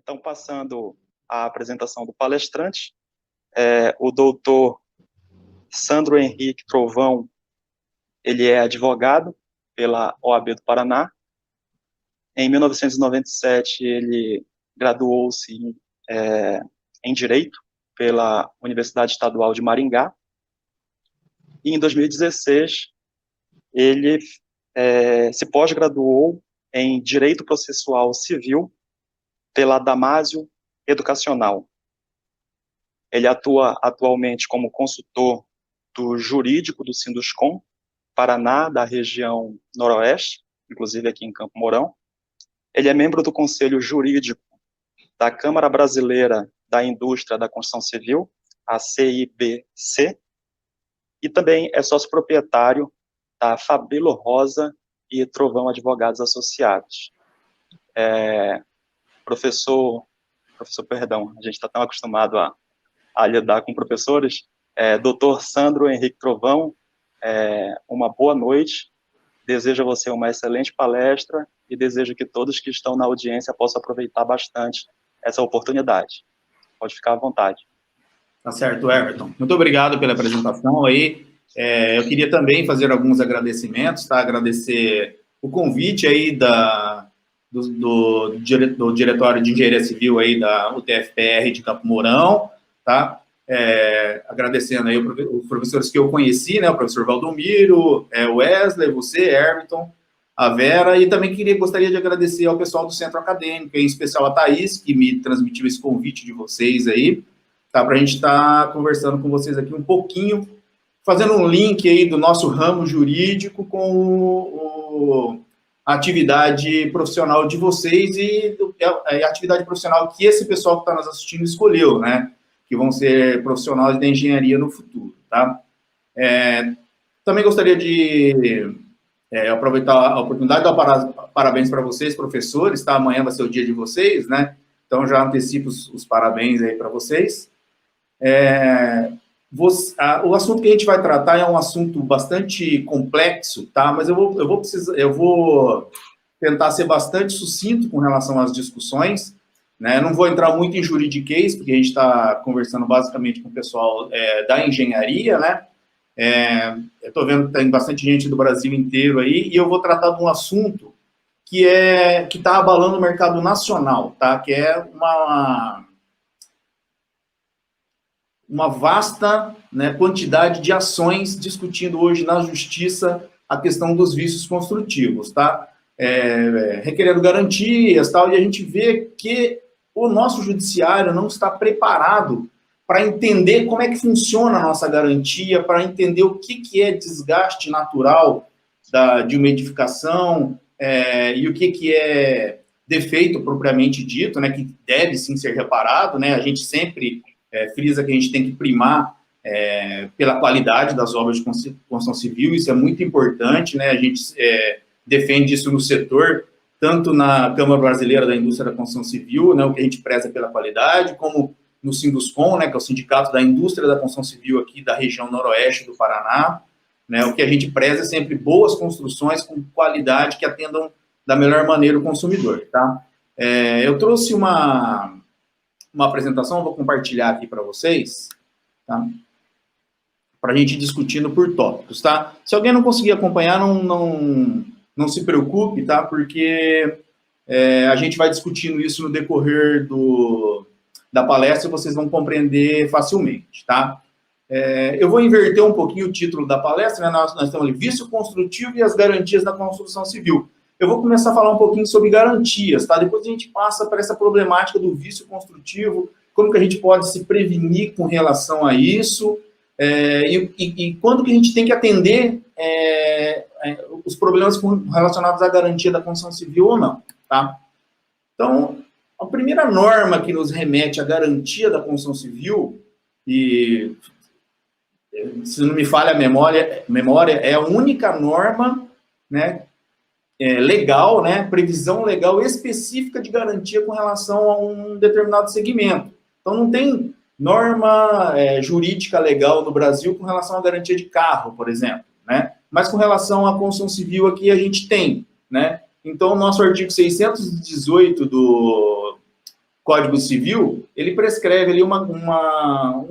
Então, passando a apresentação do palestrante, o doutor Sandro Henrique Trovão, ele é advogado pela OAB do Paraná. Em 1997, ele graduou-se em Direito pela Universidade Estadual de Maringá. E em 2016, ele se pós-graduou em Direito Processual Civil pela Damásio Educacional. Ele atua atualmente como consultor do jurídico do Sinduscom, Paraná, da região noroeste, inclusive aqui em Campo Mourão. Ele é membro do Conselho Jurídico da Câmara Brasileira da Indústria da Construção Civil, a CIBC, e também é sócio-proprietário da Fabelo Rosa e Trovão Advogados Associados. Professor, perdão, a gente está tão acostumado a lidar com professores. Doutor Sandro Henrique Trovão, uma boa noite. Desejo a você uma excelente palestra e desejo que todos que estão na audiência possam aproveitar bastante essa oportunidade. Pode ficar à vontade. Tá certo, Everton. Muito obrigado pela apresentação aí. Eu queria também fazer alguns agradecimentos, tá? Agradecer o convite aí do Diretório de Engenharia Civil aí da UTFPR de Campo Mourão, tá? Agradecendo aí os professores que eu conheci, né? O professor Valdomiro, Wesley, você, Everton, a Vera, e também gostaria de agradecer ao pessoal do Centro Acadêmico, em especial a Thaís, que me transmitiu esse convite de vocês aí, tá? Para a gente estar conversando com vocês aqui um pouquinho, fazendo um link aí do nosso ramo jurídico com a atividade profissional de vocês e a atividade profissional que esse pessoal que está nos assistindo escolheu, né? Que vão ser profissionais da engenharia no futuro, tá? Também gostaria de aproveitar a oportunidade de dar parabéns para vocês, professores, tá? Amanhã vai ser o dia de vocês, né? Então, já antecipo os parabéns aí para vocês. O assunto que a gente vai tratar é um assunto bastante complexo, tá? Mas eu vou tentar ser bastante sucinto com relação às discussões, né? Não vou entrar muito em juridiquês, porque a gente está conversando basicamente com o pessoal da engenharia, né? Eu estou vendo que tem bastante gente do Brasil inteiro aí, e eu vou tratar de um assunto que está abalando o mercado nacional, tá? Que é uma vasta, né, quantidade de ações discutindo hoje na justiça a questão dos vícios construtivos, tá? Requerendo garantias, tal, e a gente vê que o nosso judiciário não está preparado para entender como é que funciona a nossa garantia, para entender o que é desgaste natural de uma edificação e o que é defeito propriamente dito, né, que deve sim ser reparado, né? A gente sempre frisa que a gente tem que primar pela qualidade das obras de construção civil, isso é muito importante, né? A gente defende isso no setor, tanto na Câmara Brasileira da Indústria da Construção Civil, né, o que a gente preza pela qualidade, como no Sinduscom, né, que é o Sindicato da Indústria da Construção Civil aqui da região noroeste do Paraná, né? O que a gente preza é sempre boas construções com qualidade que atendam da melhor maneira o consumidor, tá? Eu trouxe uma apresentação, vou compartilhar aqui para vocês, tá? Para a gente ir discutindo por tópicos, tá? Se alguém não conseguir acompanhar, não se preocupe, tá? Porque a gente vai discutindo isso no decorrer da palestra e vocês vão compreender facilmente, tá? Eu vou inverter um pouquinho o título da palestra, né? Nós temos ali vício construtivo e as garantias da construção civil. Eu vou começar a falar um pouquinho sobre garantias, tá? Depois a gente passa para essa problemática do vício construtivo, como que a gente pode se prevenir com relação a isso, e quando que a gente tem que atender os problemas relacionados à garantia da construção civil ou não, tá? Então, a primeira norma que nos remete à garantia da construção civil, e se não me falha a memória é a única norma, né, legal, né, previsão legal específica de garantia com relação a um determinado segmento. Então, não tem norma jurídica legal no Brasil com relação à garantia de carro, por exemplo, né? Mas com relação à construção civil aqui a gente tem, né? Então, o nosso artigo 618 do Código Civil, ele prescreve ali uma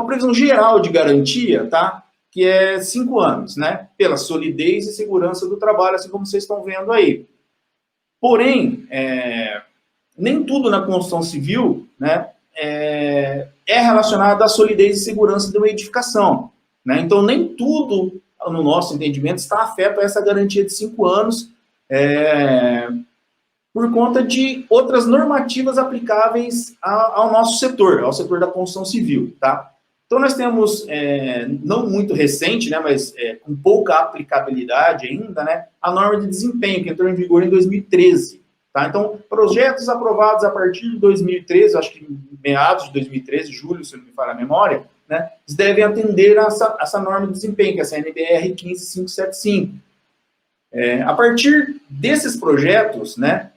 previsão geral de garantia, tá? Que é 5 anos, né? Pela solidez e segurança do trabalho, assim como vocês estão vendo aí. Porém, nem tudo na construção civil, né, é relacionado à solidez e segurança de uma edificação, né? Então, nem tudo, no nosso entendimento, está afeto a essa garantia de 5 anos, por conta de outras normativas aplicáveis ao nosso setor, ao setor da construção civil, tá? Então, nós temos, não muito recente, né, mas com pouca aplicabilidade ainda, né, a norma de desempenho, que entrou em vigor em 2013. Tá? Então, projetos aprovados a partir de 2013, acho que meados de 2013, julho, se não me falha a memória, né, eles devem atender a essa norma de desempenho, que é a CNBR 15575. A partir desses projetos, né,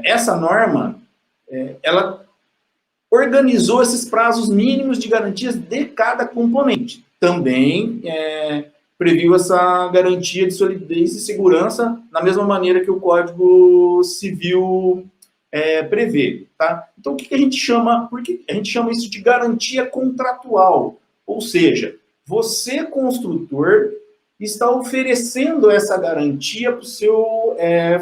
essa norma, ela organizou esses prazos mínimos de garantias de cada componente. Também previu essa garantia de solidez e segurança na mesma maneira que o Código Civil prevê. Tá? Então, o que a gente chama? Porque a gente chama isso de garantia contratual. Ou seja, você, construtor, está oferecendo essa garantia para o seu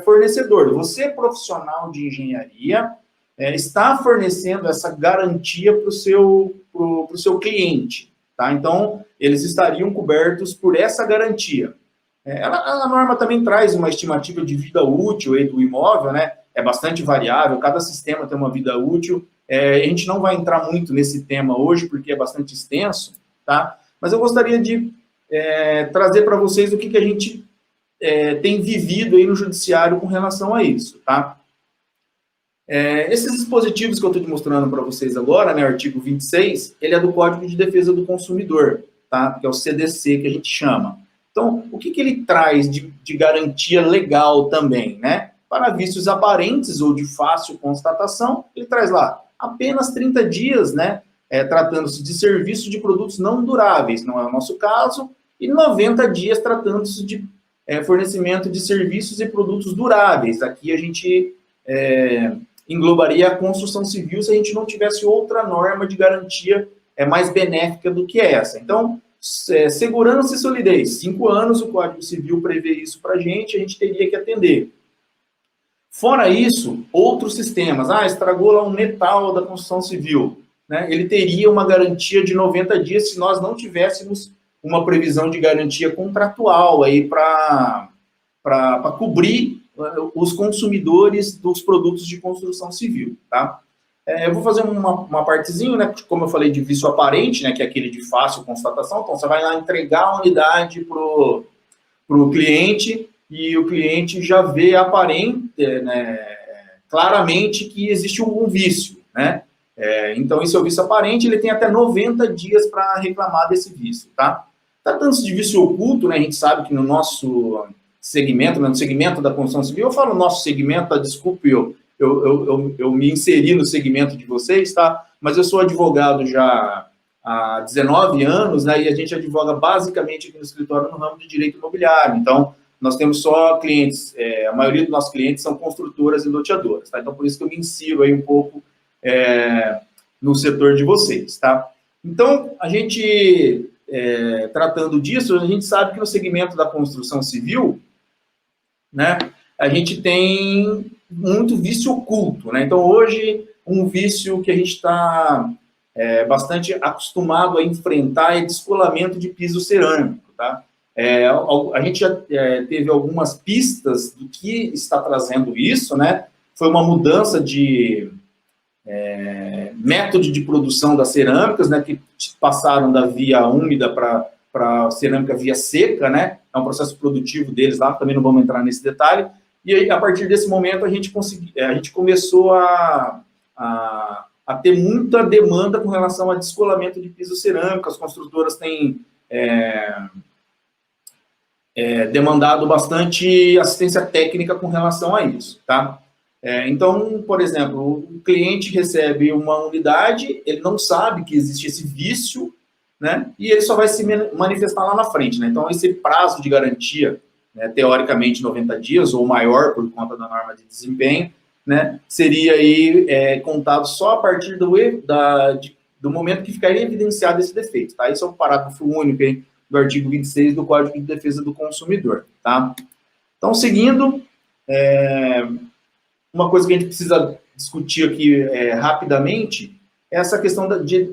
fornecedor. Você, profissional de engenharia, está fornecendo essa garantia para o seu cliente. Tá? Então, eles estariam cobertos por essa garantia. A norma também traz uma estimativa de vida útil aí do imóvel, né? É bastante variável, cada sistema tem uma vida útil. A gente não vai entrar muito nesse tema hoje, porque é bastante extenso, tá? Mas eu gostaria de trazer para vocês o que a gente tem vivido aí no judiciário com relação a isso, tá? Esses dispositivos que eu estou te mostrando para vocês agora, né, o artigo 26, ele é do Código de Defesa do Consumidor, tá? Que é o CDC, que a gente chama. Então, o que ele traz de garantia legal também, né? Para vícios aparentes ou de fácil constatação, ele traz lá apenas 30 dias, né? Tratando-se de serviço de produtos não duráveis, não é o nosso caso, e 90 dias tratando-se de fornecimento de serviços e produtos duráveis. Aqui a gente englobaria a construção civil se a gente não tivesse outra norma de garantia mais benéfica do que essa. Então, segurança e solidez. 5 anos, o Código Civil prevê isso para a gente teria que atender. Fora isso, outros sistemas. Estragou lá um metal da construção civil. Né? Ele teria uma garantia de 90 dias se nós não tivéssemos uma previsão de garantia contratual aí para cobrir os consumidores dos produtos de construção civil, tá? Eu vou fazer uma partezinha, né, como eu falei, de vício aparente, né, que é aquele de fácil constatação. Então, você vai lá entregar a unidade pro cliente e o cliente já vê aparente, né, claramente que existe um vício, né? Então, esse é o vício aparente, ele tem até 90 dias para reclamar desse vício, tá? Tratando-se de vício oculto, né, a gente sabe que no nosso segmento, no segmento da construção civil, eu falo nosso segmento, tá? Desculpe, eu me inseri no segmento de vocês, tá? Mas eu sou advogado já há 19 anos, né? E a gente advoga basicamente aqui no escritório no ramo de direito imobiliário. Então, nós temos só clientes, a maioria dos nossos clientes são construtoras e loteadoras, tá? Então, por isso que eu me insiro aí um pouco no setor de vocês, tá? Então, a gente, tratando disso, a gente sabe que no segmento da construção civil, né, a gente tem muito vício oculto, né? Então, hoje, um vício que a gente está bastante acostumado a enfrentar é descolamento de piso cerâmico, tá? A gente já teve algumas pistas do que está trazendo isso, né? Foi uma mudança de método de produção das cerâmicas, né, que passaram da via úmida para a cerâmica via seca, né? É um processo produtivo deles lá, também não vamos entrar nesse detalhe. E aí, a partir desse momento, a gente começou a ter muita demanda com relação a descolamento de piso cerâmico. As construtoras têm demandado bastante assistência técnica com relação a isso, tá? Então, por exemplo, o cliente recebe uma unidade, ele não sabe que existe esse vício, né? E ele só vai se manifestar lá na frente, né? Então, esse prazo de garantia, né, teoricamente 90 dias ou maior por conta da norma de desempenho, né, seria aí contado só a partir do momento que ficaria evidenciado esse defeito, tá? Esse é o parágrafo único aí do artigo 26 do Código de Defesa do Consumidor, tá? Então, seguindo, uma coisa que a gente precisa discutir aqui rapidamente é essa questão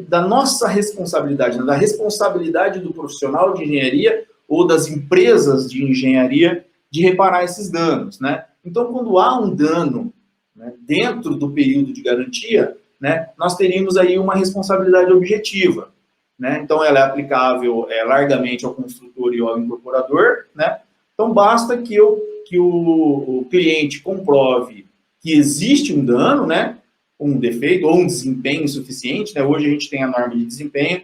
da nossa responsabilidade, né, da responsabilidade do profissional de engenharia ou das empresas de engenharia de reparar esses danos, né? Então, quando há um dano, né, dentro do período de garantia, né, nós teríamos aí uma responsabilidade objetiva, né? Então, ela é aplicável largamente ao construtor e ao incorporador, né? Então, basta que o cliente comprove que existe um dano, né, um defeito ou um desempenho insuficiente, né? Hoje a gente tem a norma de desempenho,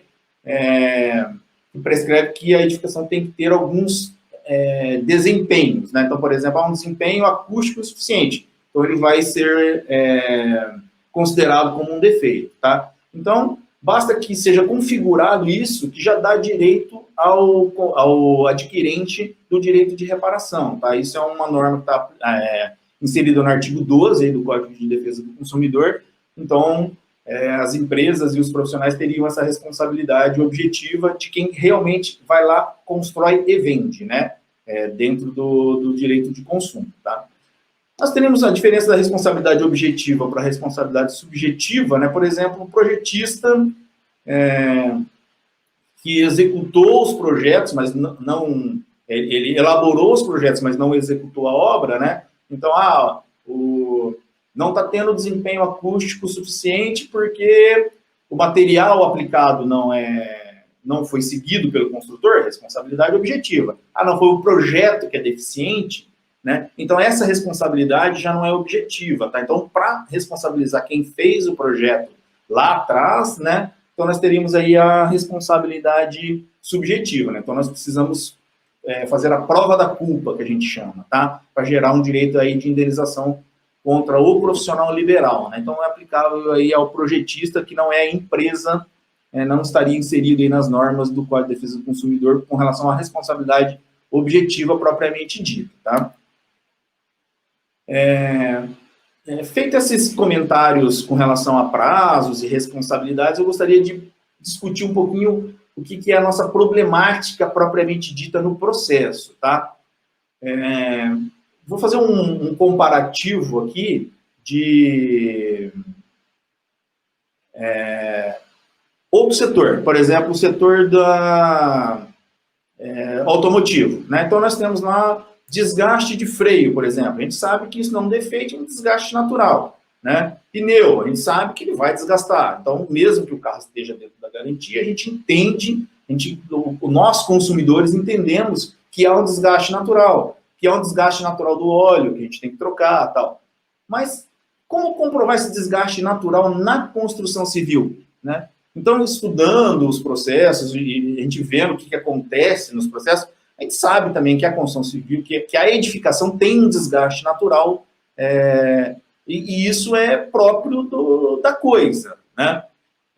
que prescreve que a edificação tem que ter alguns desempenhos, né? Então, por exemplo, há um desempenho acústico insuficiente, então ele vai ser considerado como um defeito, tá? Então, basta que seja configurado isso, que já dá direito ao adquirente do direito de reparação, tá? Isso é uma norma que está inserida no artigo 12 aí do Código de Defesa do Consumidor. Então, as empresas e os profissionais teriam essa responsabilidade objetiva de quem realmente vai lá, constrói e vende, né? Dentro do direito de consumo, tá? Nós teremos a diferença da responsabilidade objetiva para a responsabilidade subjetiva, né? Por exemplo, um projetista que executou os projetos, mas não ele elaborou os projetos, mas não executou a obra, né? Então, não está tendo desempenho acústico suficiente porque o material aplicado não foi seguido pelo construtor, responsabilidade objetiva. Não foi o projeto que é deficiente, né? Então, essa responsabilidade já não é objetiva, tá? Então, para responsabilizar quem fez o projeto lá atrás, né? Então, nós teríamos aí a responsabilidade subjetiva, né? Então, nós precisamos fazer a prova da culpa, que a gente chama, tá? Para gerar um direito aí de indenização contra o profissional liberal, né? Então, é aplicável aí ao projetista que não é a empresa, não estaria inserido aí nas normas do Código de Defesa do Consumidor com relação à responsabilidade objetiva propriamente dita, tá? Feito esses comentários com relação a prazos e responsabilidades, eu gostaria de discutir um pouquinho o que é a nossa problemática propriamente dita no processo, tá? Vou fazer um comparativo aqui de outro setor, por exemplo, o setor automotivo, né? Então, nós temos lá desgaste de freio, por exemplo. A gente sabe que isso não é um defeito, é um desgaste natural, né? Pneu, a gente sabe que ele vai desgastar. Então, mesmo que o carro esteja dentro da garantia, a gente entende, nós consumidores entendemos que há um desgaste natural, do óleo, que a gente tem que trocar, tal. Mas como comprovar esse desgaste natural na construção civil, né? Então, estudando os processos e a gente vendo o que acontece nos processos, a gente sabe também que a construção civil, que a edificação tem um desgaste natural, e isso é próprio da coisa, né?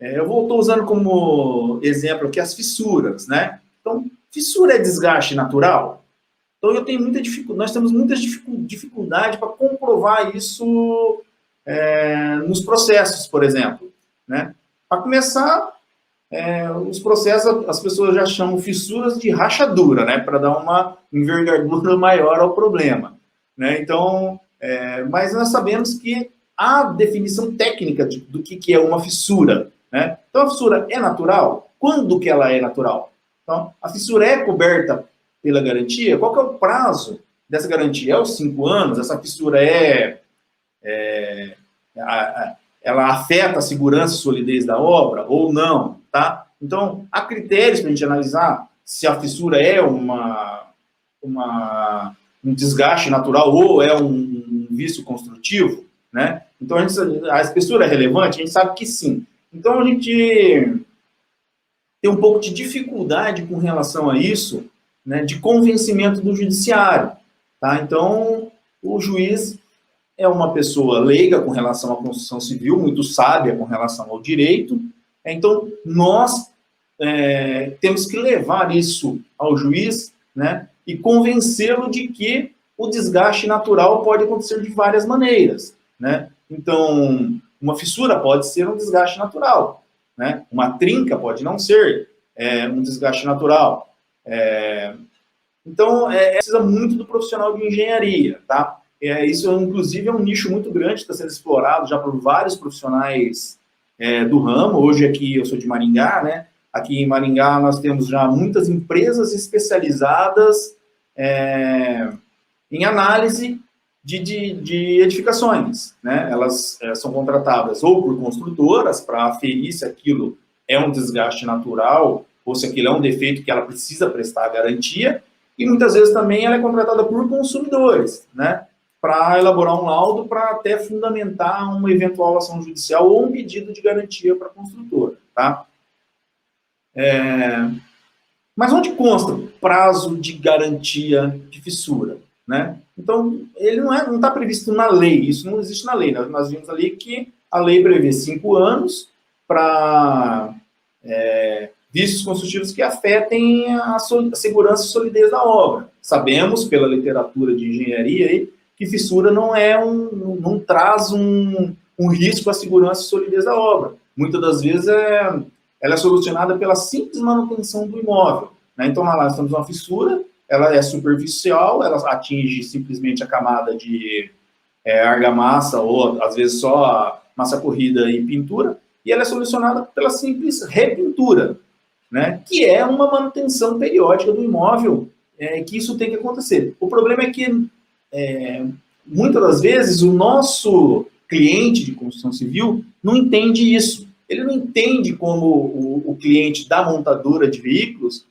Eu estou usando como exemplo aqui as fissuras, né? Então, fissura é desgaste natural? Então, nós temos muita dificuldade para comprovar isso nos processos, por exemplo, né? Para começar, os processos, as pessoas já chamam fissuras de rachadura, né? Para dar uma envergadura maior ao problema, né? Então, mas nós sabemos que há definição técnica do que é uma fissura, né? Então, a fissura é natural? Quando que ela é natural? Então, a fissura é coberta pela garantia? Qual que é o prazo dessa garantia? É os 5 anos? Essa fissura ela afeta a segurança e solidez da obra ou não, tá? Então, há critérios para a gente analisar se a fissura é um desgaste natural ou é um vício construtivo, né? Então, a espessura é relevante? A gente sabe que sim. Então, a gente tem um pouco de dificuldade com relação a isso, né, de convencimento do judiciário, tá? Então, o juiz é uma pessoa leiga com relação à construção civil, muito sábia com relação ao direito. Então, nós temos que levar isso ao juiz, né, e convencê-lo de que o desgaste natural pode acontecer de várias maneiras, né? Então, uma fissura pode ser um desgaste natural, né? Uma trinca pode não ser um desgaste natural. Então, precisa muito do profissional de engenharia, tá? Isso, inclusive, é um nicho muito grande, está sendo explorado já por vários profissionais do ramo. Hoje, aqui, eu sou de Maringá, né? Aqui em Maringá, nós temos já muitas empresas especializadas em análise de edificações, né? Elas são contratadas ou por construtoras para aferir se aquilo é um desgaste natural ou se aquilo é um defeito que ela precisa prestar garantia, e muitas vezes também ela é contratada por consumidores, né? Para elaborar um laudo para até fundamentar uma eventual ação judicial ou um pedido de garantia para a construtora, tá? Mas onde consta o prazo de garantia de fissura, né? Então, ele não está previsto na lei, isso não existe na lei. Nós vimos ali que a lei prevê 5 anos para vícios construtivos que afetem a segurança e solidez da obra. Sabemos, pela literatura de engenharia, aí, que fissura não traz um risco à segurança e solidez da obra. Muitas das vezes ela é solucionada pela simples manutenção do imóvel, né? Então, lá nós temos uma fissura, ela é superficial, ela atinge simplesmente a camada de argamassa ou, às vezes, só a massa corrida e pintura, e ela é solucionada pela simples repintura, né? Que é uma manutenção periódica do imóvel, que isso tem que acontecer. O problema é que, muitas das vezes, o nosso cliente de construção civil não entende isso. Ele não entende como o cliente da montadora de veículos,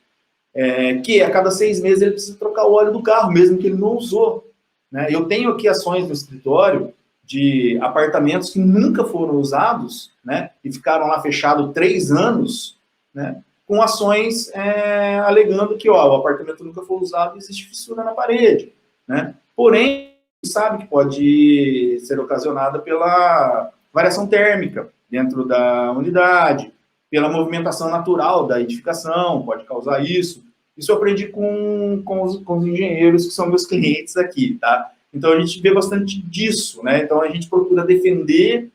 que a cada 6 meses ele precisa trocar o óleo do carro, mesmo que ele não usou, né? Eu tenho aqui ações no escritório de apartamentos que nunca foram usados, né? E ficaram lá fechados 3 anos, né? Com ações alegando que o apartamento nunca foi usado e existe fissura na parede, né? Porém, sabe que pode ser ocasionada pela variação térmica dentro da unidade, pela movimentação natural da edificação, pode causar isso. Isso eu aprendi com os engenheiros que são meus clientes aqui, tá? Então, a gente vê bastante disso, né? Então, a gente procura defender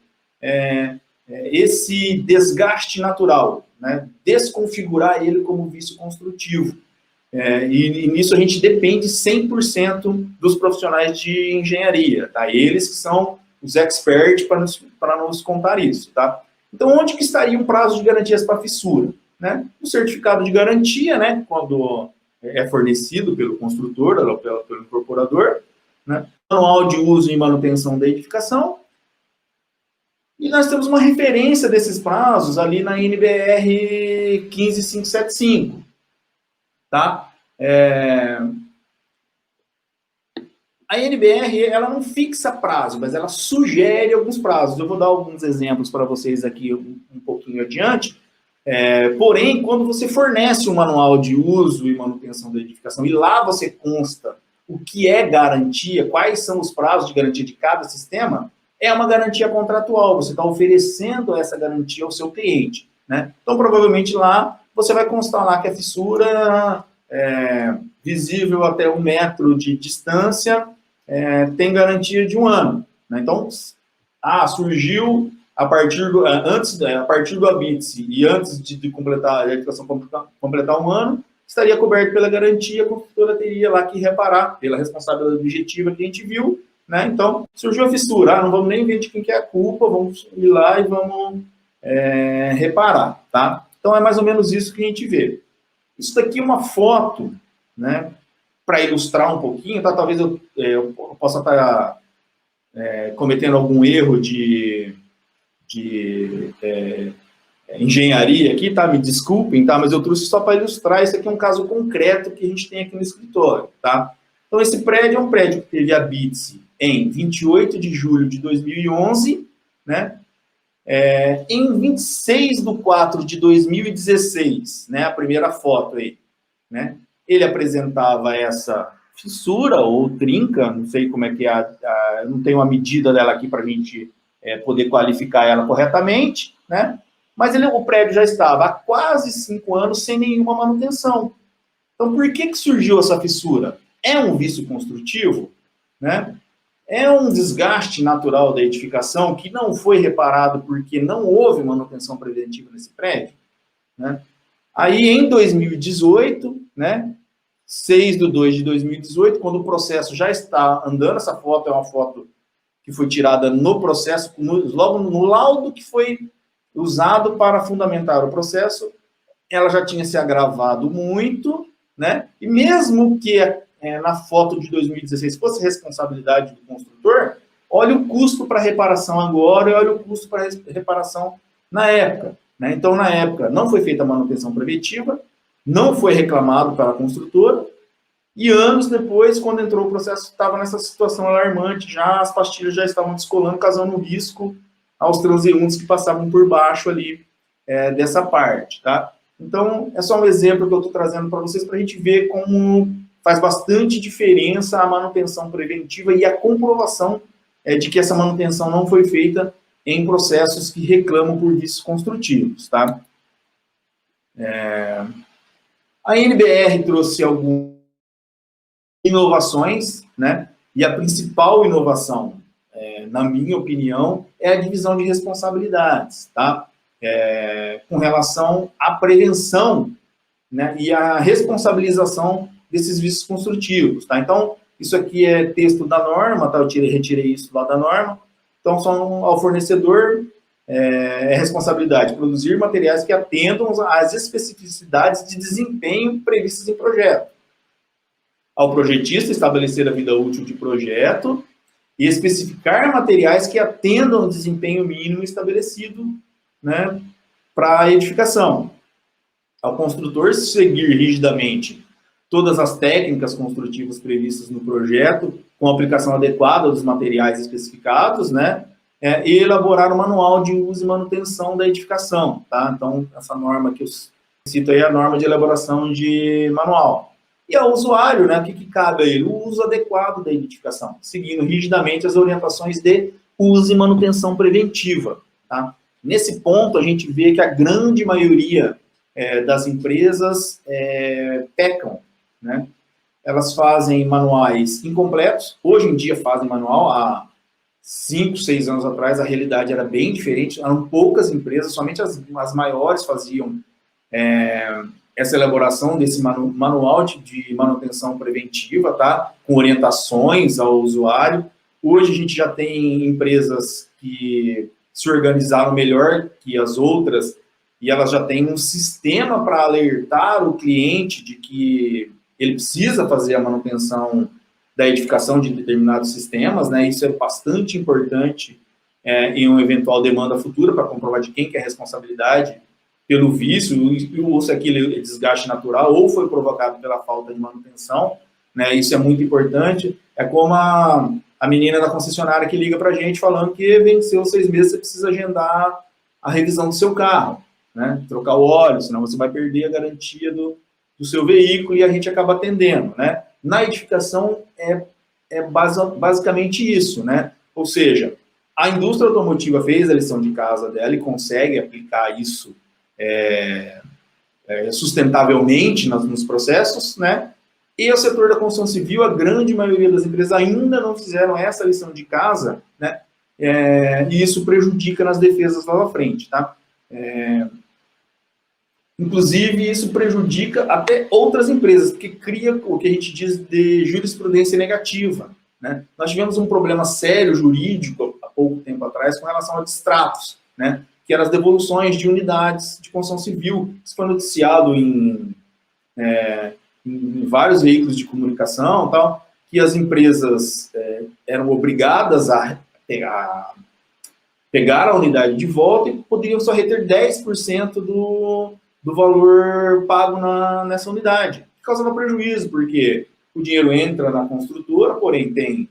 esse desgaste natural, né? Desconfigurar ele como vício construtivo. E nisso a gente depende 100% dos profissionais de engenharia, tá? Eles que são os experts para nos contar isso, tá? Então, onde que estaria um prazo de garantias para fissura, né? O certificado de garantia, né? Quando é fornecido pelo construtor, ou pelo incorporador, né? Manual de uso e manutenção da edificação. E nós temos uma referência desses prazos ali na NBR 15575, tá? A NBR, ela não fixa prazo, mas ela sugere alguns prazos. Eu vou dar alguns exemplos para vocês aqui um pouquinho adiante. Porém, quando você fornece um manual de uso e manutenção da edificação, e lá você consta o que é garantia, quais são os prazos de garantia de cada sistema, é uma garantia contratual. Você está oferecendo essa garantia ao seu cliente, né? Então, provavelmente lá, você vai constar lá que a fissura visível até 1 metro de distância tem garantia de 1 ano, né? Então, surgiu a partir do habite-se e antes de completar a edificação completar 1 ano, estaria coberto pela garantia, a construtora teria lá que reparar pela responsabilidade objetiva que a gente viu, né? Então, surgiu a fissura, não vamos nem ver de quem que é a culpa, vamos ir lá e vamos reparar, tá? Então, é mais ou menos isso que a gente vê. Isso daqui é uma foto, né, para ilustrar um pouquinho, tá? Talvez eu possa estar cometendo algum erro de engenharia aqui, tá? Me desculpem, tá? Mas eu trouxe só para ilustrar. Esse aqui é um caso concreto que a gente tem aqui no escritório, tá? Então, esse prédio é um prédio que teve habite-se em 28 de julho de 2011, né? Em 26/4/2016, né? A primeira foto aí, né? Ele apresentava essa fissura ou trinca, não sei como é que não tenho a medida dela aqui para a gente poder qualificar ela corretamente, né? Mas o prédio já estava há quase 5 anos sem nenhuma manutenção. Então, por que surgiu essa fissura? É um vício construtivo, né? É um desgaste natural da edificação que não foi reparado porque não houve manutenção preventiva nesse prédio, né? Aí, em 2018, né, 6/2/2018, quando o processo já está andando, essa foto é uma foto que foi tirada no processo, logo no laudo que foi usado para fundamentar o processo, ela já tinha se agravado muito, né? E mesmo que na foto de 2016 fosse responsabilidade do construtor, olha o custo para reparação agora e olha o custo para reparação na época, né? Então, na época, não foi feita a manutenção preventiva, não foi reclamado pela construtora, e anos depois, quando entrou o processo, estava nessa situação alarmante, já as pastilhas já estavam descolando, causando risco aos transeuntes que passavam por baixo ali dessa parte, tá? Então, é só um exemplo que eu estou trazendo para vocês, para a gente ver como faz bastante diferença a manutenção preventiva e a comprovação de que essa manutenção não foi feita em processos que reclamam por vícios construtivos, tá? A NBR trouxe algumas inovações, né? E a principal inovação, na minha opinião, é a divisão de responsabilidades, tá? Com relação à prevenção, né? E à responsabilização desses vícios construtivos, tá? Então, isso aqui é texto da norma, tá? Eu retirei isso lá da norma. Então, são ao fornecedor responsabilidade de produzir materiais que atendam às especificidades de desempenho previstas em projeto. Ao projetista estabelecer a vida útil de projeto e especificar materiais que atendam ao desempenho mínimo estabelecido, né, para a edificação. Ao construtor seguir rigidamente todas as técnicas construtivas previstas no projeto, com aplicação adequada dos materiais especificados, né, e elaborar um manual de uso e manutenção da edificação, tá? Então, essa norma que eu cito aí é a norma de elaboração de manual. E ao usuário, né, o que cabe a ele? O uso adequado da edificação, seguindo rigidamente as orientações de uso e manutenção preventiva, tá? Nesse ponto, a gente vê que a grande maioria das empresas pecam, né? Elas fazem manuais incompletos, hoje em dia fazem manual, há 5, 6 anos atrás a realidade era bem diferente, eram poucas empresas, somente as maiores faziam essa elaboração desse manual de manutenção preventiva, tá? Com orientações ao usuário. Hoje a gente já tem empresas que se organizaram melhor que as outras e elas já têm um sistema para alertar o cliente de que ele precisa fazer a manutenção da edificação de determinados sistemas, né? Isso é bastante importante em uma eventual demanda futura para comprovar de quem que é a responsabilidade pelo vício, ou se aquilo é desgaste natural, ou foi provocado pela falta de manutenção, né? Isso é muito importante. É como a menina da concessionária que liga para a gente falando que venceu 6 meses, você precisa agendar a revisão do seu carro, né? Trocar o óleo, senão você vai perder a garantia do seu veículo e a gente acaba atendendo, né? Na edificação basicamente isso, né? Ou seja, a indústria automotiva fez a lição de casa dela e consegue aplicar isso sustentavelmente nos processos, né? E o setor da construção civil, a grande maioria das empresas ainda não fizeram essa lição de casa, né? E isso prejudica nas defesas lá na frente, tá? Inclusive, isso prejudica até outras empresas, porque cria o que a gente diz de jurisprudência negativa, né? Nós tivemos um problema sério jurídico há pouco tempo atrás com relação a distratos, né? Que eram as devoluções de unidades de construção civil. Isso foi noticiado em vários veículos de comunicação, tal, que as empresas eram obrigadas a pegar a unidade de volta e poderiam só reter 10% do valor pago nessa unidade. Causava prejuízo, porque o dinheiro entra na construtora, porém tem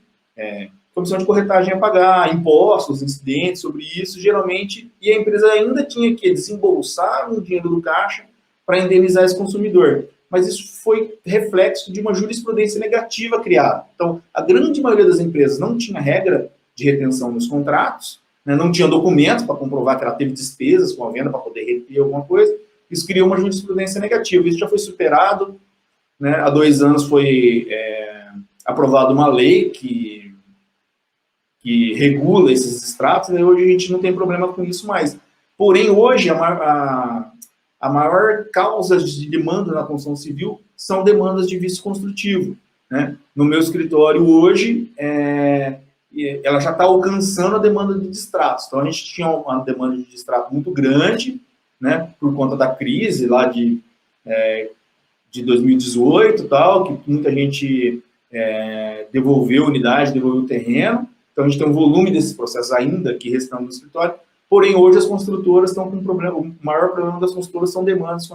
comissão de corretagem a pagar, impostos, incidentes sobre isso, geralmente, e a empresa ainda tinha que desembolsar um dinheiro do caixa para indenizar esse consumidor. Mas isso foi reflexo de uma jurisprudência negativa criada. Então, a grande maioria das empresas não tinha regra de retenção nos contratos, né, não tinha documentos para comprovar que ela teve despesas com a venda para poder reter alguma coisa. Isso criou uma jurisprudência negativa. Isso já foi superado, né? Há 2 anos foi aprovada uma lei que que regula esses extratos, né, hoje a gente não tem problema com isso mais. Porém, hoje, a maior causa de demanda na construção civil são demandas de vício construtivo, né? No meu escritório hoje, ela já está alcançando a demanda de distratos. Então, a gente tinha uma demanda de distrato muito grande, né, por conta da crise lá de 2018 e tal, que muita gente devolveu unidade, devolveu terreno. Então, a gente tem um volume desses processos ainda aqui restando no escritório. Porém, hoje as construtoras estão com um problema, o maior problema das construtoras são demandas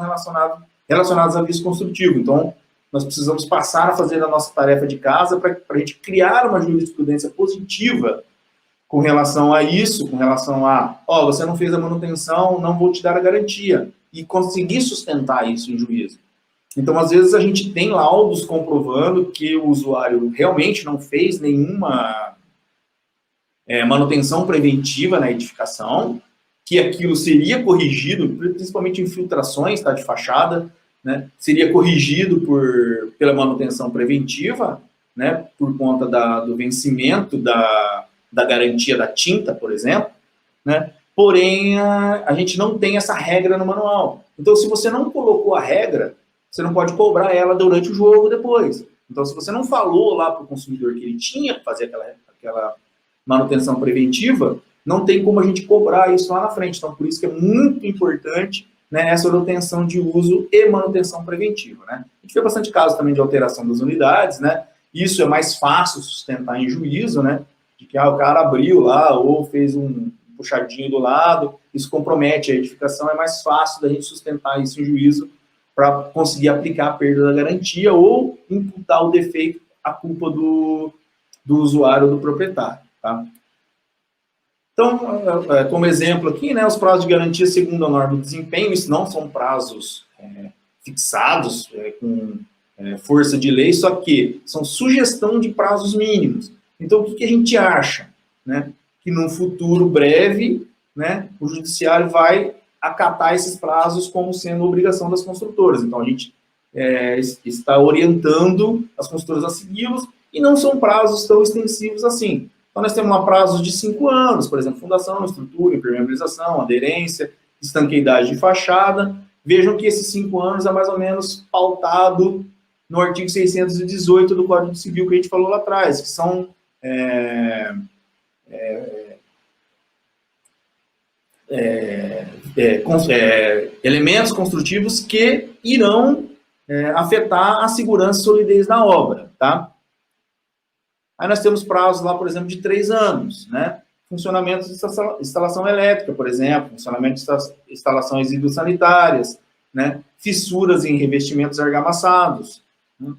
relacionadas a vício construtivo. Então, nós precisamos passar a fazer a nossa tarefa de casa para a gente criar uma jurisprudência positiva com relação a isso, com relação a, você não fez a manutenção, não vou te dar a garantia, e conseguir sustentar isso em juízo. Então, às vezes, a gente tem laudos comprovando que o usuário realmente não fez nenhuma manutenção preventiva na edificação, que aquilo seria corrigido, principalmente infiltrações, tá, de fachada, né, seria corrigido pela manutenção preventiva, né, por conta do vencimento da garantia da tinta, por exemplo, né, porém a gente não tem essa regra no manual. Então, se você não colocou a regra, você não pode cobrar ela durante o jogo depois. Então, se você não falou lá para o consumidor que ele tinha que fazer aquela manutenção preventiva, não tem como a gente cobrar isso lá na frente. Então, por isso que é muito importante, né, essa manutenção de uso e manutenção preventiva, né? A gente vê bastante casos também de alteração das unidades, né? Isso é mais fácil sustentar em juízo, né? De que o cara abriu lá ou fez um puxadinho do lado, isso compromete a edificação, é mais fácil da gente sustentar isso em juízo para conseguir aplicar a perda da garantia ou imputar o defeito à culpa do usuário ou do proprietário. Tá? Então, como exemplo aqui, né, os prazos de garantia segundo a norma de desempenho, isso não são prazos fixados com força de lei, só que são sugestão de prazos mínimos. Então, o que a gente acha? Né? Que num futuro breve, né, o judiciário vai acatar esses prazos como sendo obrigação das construtoras. Então, a gente está orientando as construtoras a segui-los e não são prazos tão extensivos assim. Então, nós temos lá prazos de 5 anos, por exemplo, fundação, estrutura, impermeabilização, aderência, estanqueidade de fachada. Vejam que esses 5 anos é mais ou menos pautado no artigo 618 do Código Civil que a gente falou lá atrás, que são elementos construtivos que irão afetar a segurança e solidez da obra, tá? Aí nós temos prazos lá, por exemplo, de 3 anos, né? Funcionamento de instalação elétrica, por exemplo, funcionamento de instalações hidrossanitárias, né? Fissuras em revestimentos argamassados, né?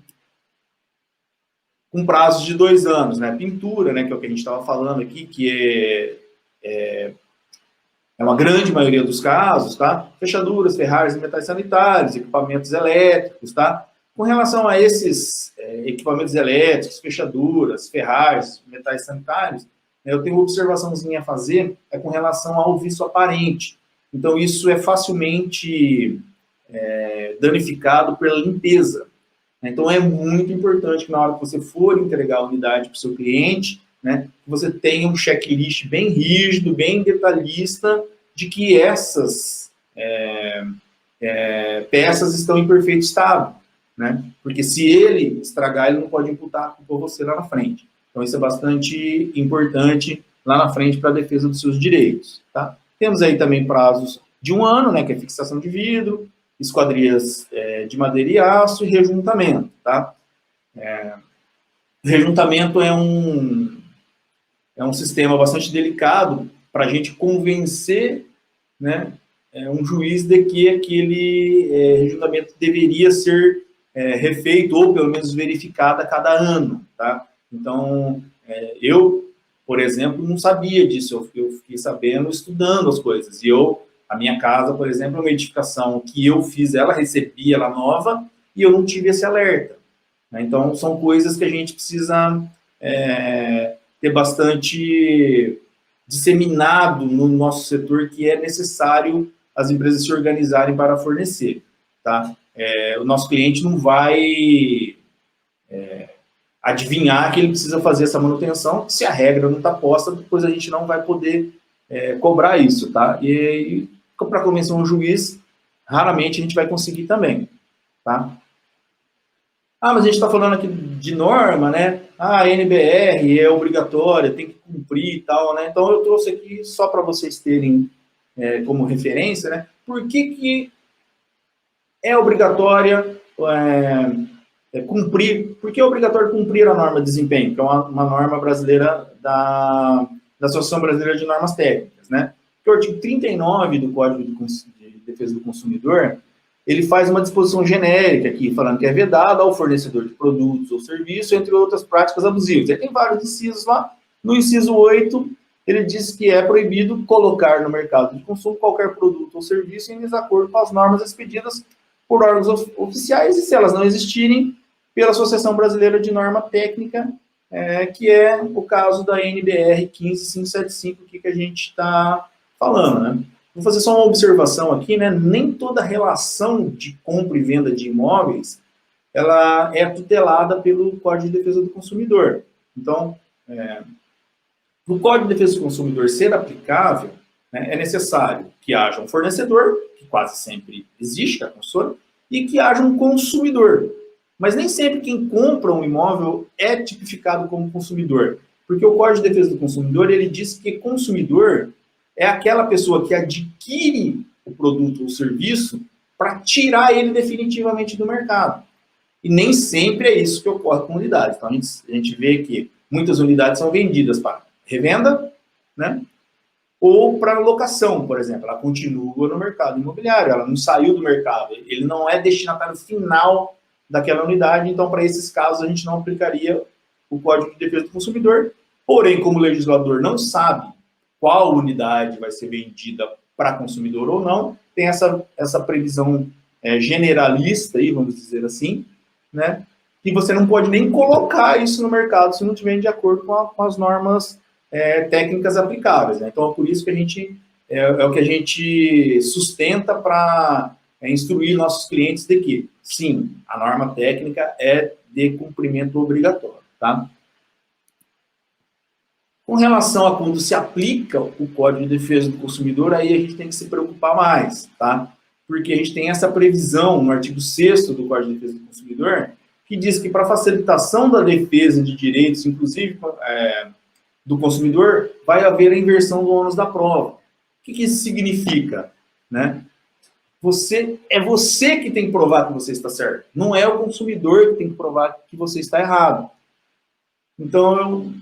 Com prazos de 2 anos, né? Pintura, né? Que é o que a gente estava falando aqui, que é uma grande maioria dos casos, tá? Fechaduras, ferragens e metais sanitários, equipamentos elétricos, tá? Com relação a esses equipamentos elétricos, fechaduras, ferragens, metais sanitários, eu tenho uma observaçãozinha a fazer com relação ao vício aparente. Então, isso é facilmente danificado pela limpeza. Então, é muito importante que na hora que você for entregar a unidade para o seu cliente, né, você tenha um checklist bem rígido, bem detalhista, de que essas peças estão em perfeito estado. Né? Porque se ele estragar, ele não pode imputar a culpa a você lá na frente. Então, isso é bastante importante lá na frente para a defesa dos seus direitos. Tá? Temos aí também prazos de 1 ano, né, que é fixação de vidro, esquadrias de madeira e aço e rejuntamento. Tá? Rejuntamento é um sistema bastante delicado para a gente convencer, né, um juiz de que aquele rejuntamento deveria ser refeito ou pelo menos verificado a cada ano, tá? Então, eu, por exemplo, não sabia disso, eu fiquei sabendo estudando as coisas, e a minha casa, por exemplo, é uma edificação que eu fiz, ela recebia ela nova, e eu não tive esse alerta, né? Então, são coisas que a gente precisa ter bastante disseminado no nosso setor, que é necessário as empresas se organizarem para fornecer, tá? O nosso cliente não vai adivinhar que ele precisa fazer essa manutenção. Se a regra não está posta, depois a gente não vai poder cobrar isso, tá? E para convencer um juiz, raramente a gente vai conseguir também, tá? Ah, mas a gente está falando aqui de norma, né? Ah, a NBR é obrigatória, tem que cumprir e tal, né? Então eu trouxe aqui só para vocês terem como referência, né? Por que é obrigatória cumprir? Por que é obrigatório cumprir a norma de desempenho? Que é uma norma brasileira da Associação Brasileira de Normas Técnicas, né? Porque o artigo 39 do Código de Defesa do Consumidor, ele faz uma disposição genérica aqui, falando que é vedado ao fornecedor de produtos ou serviços, entre outras práticas abusivas. Aí tem vários incisos lá. No inciso 8, ele diz que é proibido colocar no mercado de consumo qualquer produto ou serviço em desacordo com as normas expedidas por órgãos oficiais, e se elas não existirem, pela Associação Brasileira de Norma Técnica, que é o caso da NBR 15575, que a gente está falando, né? Vou fazer só uma observação aqui, né? Nem toda relação de compra e venda de imóveis, ela é tutelada pelo Código de Defesa do Consumidor. Então, para o Código de Defesa do Consumidor ser aplicável, né, é necessário que haja um fornecedor, que quase sempre existe, que é a consultora, e que haja um consumidor. Mas nem sempre quem compra um imóvel é tipificado como consumidor, porque o Código de Defesa do Consumidor, ele diz que consumidor é aquela pessoa que adquire o produto ou serviço para tirar ele definitivamente do mercado. E nem sempre é isso que ocorre com unidades. Então, a gente vê que muitas unidades são vendidas para revenda, né? Ou para locação, por exemplo. Ela continua no mercado imobiliário, ela não saiu do mercado, ele não é destinatário final daquela unidade, então, para esses casos, a gente não aplicaria o Código de Defesa do Consumidor. Porém, como o legislador não sabe qual unidade vai ser vendida para consumidor ou não, tem essa previsão generalista, aí, vamos dizer assim, né? E você não pode nem colocar isso no mercado se não estiver de acordo com as normas técnicas aplicáveis, né? Então, é por isso que a gente o que a gente sustenta para instruir nossos clientes de que, sim, a norma técnica é de cumprimento obrigatório, tá? Com relação a quando se aplica o Código de Defesa do Consumidor, aí a gente tem que se preocupar mais, tá? Porque a gente tem essa previsão no artigo 6º do Código de Defesa do Consumidor, que diz que para facilitação da defesa de direitos, inclusive do consumidor, vai haver a inversão do ônus da prova. O que isso significa? Né? É você que tem que provar que você está certo. Não é o consumidor que tem que provar que você está errado. Então,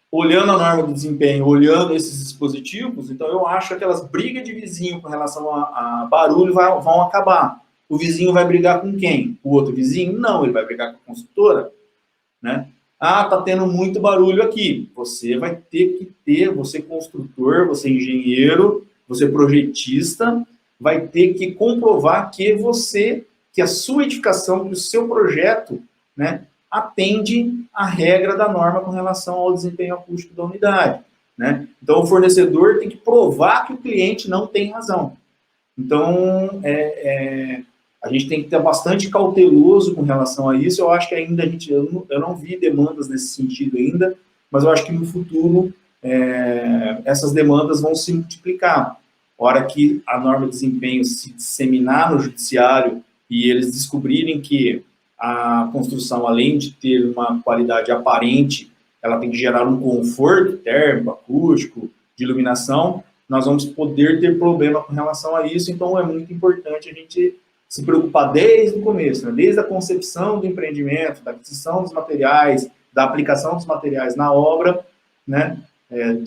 olhando a norma do desempenho, olhando esses dispositivos, então eu acho que aquelas brigas de vizinho com relação a barulho vão acabar. O vizinho vai brigar com quem? O outro vizinho? Não, ele vai brigar com a consultora, né? Ah, tá tendo muito barulho aqui. Você vai ter que ter, você construtor, você engenheiro, você projetista, vai ter que comprovar que a sua edificação, que o seu projeto, né, atende à regra da norma com relação ao desempenho acústico da unidade, né? Então, o fornecedor tem que provar que o cliente não tem razão. Então, a gente tem que ter bastante cauteloso com relação a isso. Eu acho que ainda eu não vi demandas nesse sentido ainda, mas eu acho que no futuro essas demandas vão se multiplicar. A hora que a norma de desempenho se disseminar no judiciário e eles descobrirem que a construção, além de ter uma qualidade aparente, ela tem que gerar um conforto térmico, acústico, de iluminação, nós vamos poder ter problema com relação a isso. Então, é muito importante a gente se preocupar desde o começo, né? Desde a concepção do empreendimento, da aquisição dos materiais, da aplicação dos materiais na obra, né?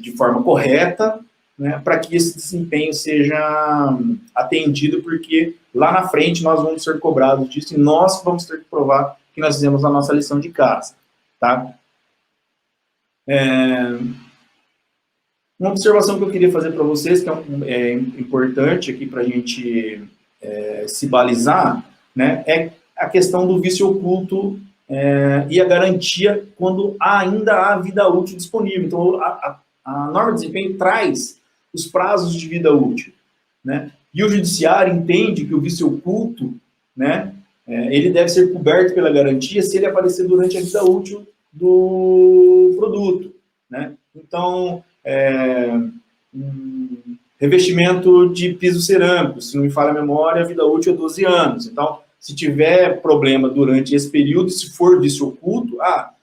De forma correta, né? Para que esse desempenho seja atendido, porque lá na frente nós vamos ser cobrados disso e nós vamos ter que provar que nós fizemos a nossa lição de casa, tá? Uma observação que eu queria fazer para vocês, que é importante aqui para a gente se balizar, né, é a questão do vício oculto e a garantia quando ainda há vida útil disponível. Então, a norma de desempenho traz os prazos de vida útil, né? E o judiciário entende que o vício oculto, né, ele deve ser coberto pela garantia se ele aparecer durante a vida útil do produto, né? Então, revestimento de piso cerâmico, se não me falha a memória, a vida útil é 12 anos. Então, se tiver problema durante esse período, se for vício oculto,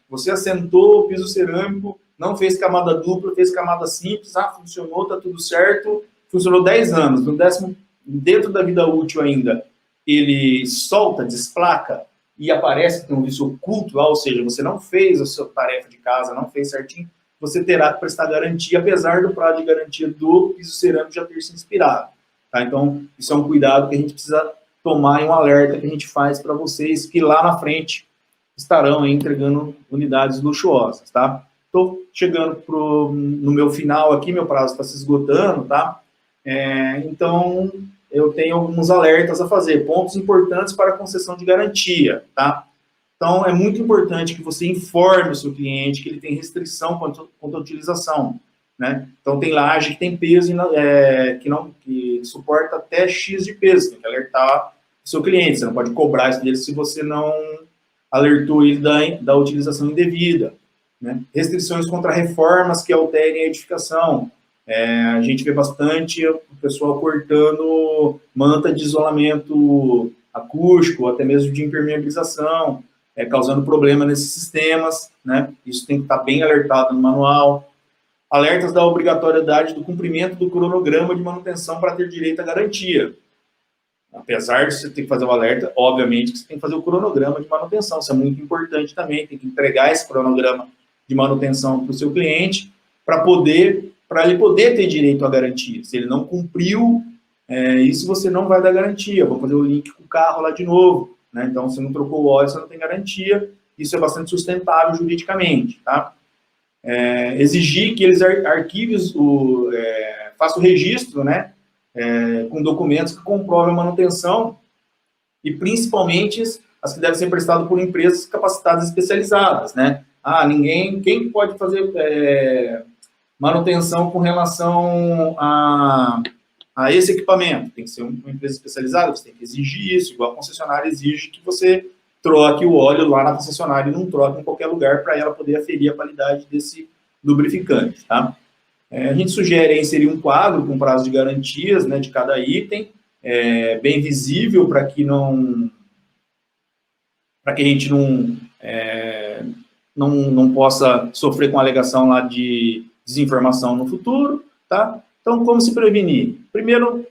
você assentou o piso cerâmico, não fez camada dupla, fez camada simples, funcionou, tá tudo certo, funcionou 10 anos, no décimo, dentro da vida útil ainda, ele solta, desplaca e aparece com um vício oculto lá, ou seja, você não fez a sua tarefa de casa, não fez certinho, você terá que prestar garantia, apesar do prazo de garantia do piso cerâmico já ter se inspirado. Tá? Então, isso é um cuidado que a gente precisa tomar e um alerta que a gente faz para vocês, que lá na frente estarão aí entregando unidades luxuosas. Tá? Estou chegando no meu final aqui, meu prazo está se esgotando, tá? Então, eu tenho alguns alertas a fazer, pontos importantes para a concessão de garantia, tá? Então, é muito importante que você informe o seu cliente que ele tem restrição quanto à utilização, né? Então, tem laje que tem peso que suporta até X de peso, tem que alertar o seu cliente, você não pode cobrar isso dele se você não alertou ele da utilização indevida, né? Restrições contra reformas que alterem a edificação. A gente vê bastante o pessoal cortando manta de isolamento acústico, até mesmo de impermeabilização, causando problema nesses sistemas, né? Isso tem que estar bem alertado no manual. Alertas da obrigatoriedade do cumprimento do cronograma de manutenção para ter direito à garantia. Apesar de você ter que fazer o alerta, obviamente que você tem que fazer o cronograma de manutenção, isso é muito importante também, tem que entregar esse cronograma de manutenção para o seu cliente, para ele poder ter direito à garantia. Se ele não cumpriu, isso você não vai dar garantia. Vou fazer o link com o carro lá de novo, né? Então, se não trocou o óleo, você não tem garantia. Isso é bastante sustentável juridicamente, tá? Exigir que eles arquivem, façam o registro, né? Com documentos que comprovem a manutenção e, principalmente, as que devem ser prestadas por empresas capacitadas especializadas, né? Quem pode fazer manutenção com relação a esse equipamento? Tem que ser uma empresa especializada, você tem que exigir isso, igual a concessionária exige que você troque o óleo lá na concessionária e não troque em qualquer lugar para ela poder aferir a qualidade desse lubrificante, tá? A gente sugere inserir um quadro com prazo de garantias, né, de cada item, bem visível para que a gente não possa sofrer com alegação lá de desinformação no futuro, tá? Então, como se prevenir? Primeiro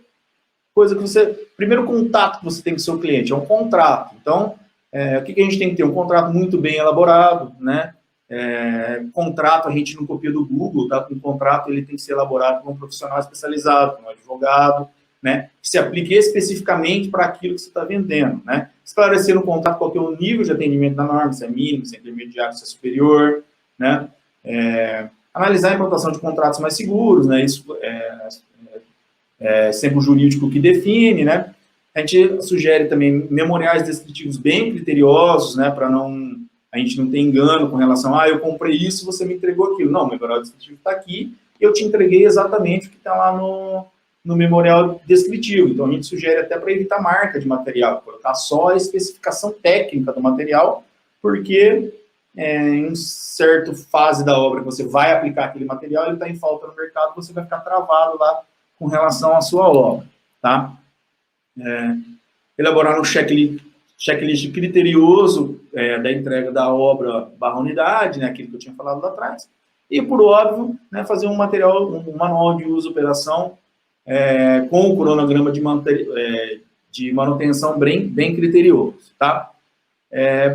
contato que você tem com o seu cliente é um contrato. Então, o que a gente tem que ter? Um contrato muito bem elaborado, né? Contrato a gente não copia do Google, tá? Um contrato ele tem que ser elaborado por um profissional especializado, um advogado, né? Que se aplique especificamente para aquilo que você está vendendo, né? Esclarecer no contrato qual que é o nível de atendimento da norma, se é mínimo, se é intermediário, se é superior, né? Analisar a implantação de contratos mais seguros, né? Isso sempre o jurídico que define, né? A gente sugere também memoriais descritivos bem criteriosos, né? Para a gente não ter engano com relação eu comprei isso, você me entregou aquilo. Não, o memorial descritivo está aqui, eu te entreguei exatamente o que está lá no memorial descritivo. Então, a gente sugere até para evitar marca de material, colocar só a especificação técnica do material, porque em certa fase da obra que você vai aplicar aquele material, ele está em falta no mercado, você vai ficar travado lá com relação à sua obra, tá? Elaborar um checklist criterioso da entrega da obra / unidade, né, aquilo que eu tinha falado lá atrás, e, por óbvio, né, fazer um manual de uso e operação com o cronograma de manutenção bem criterioso, tá?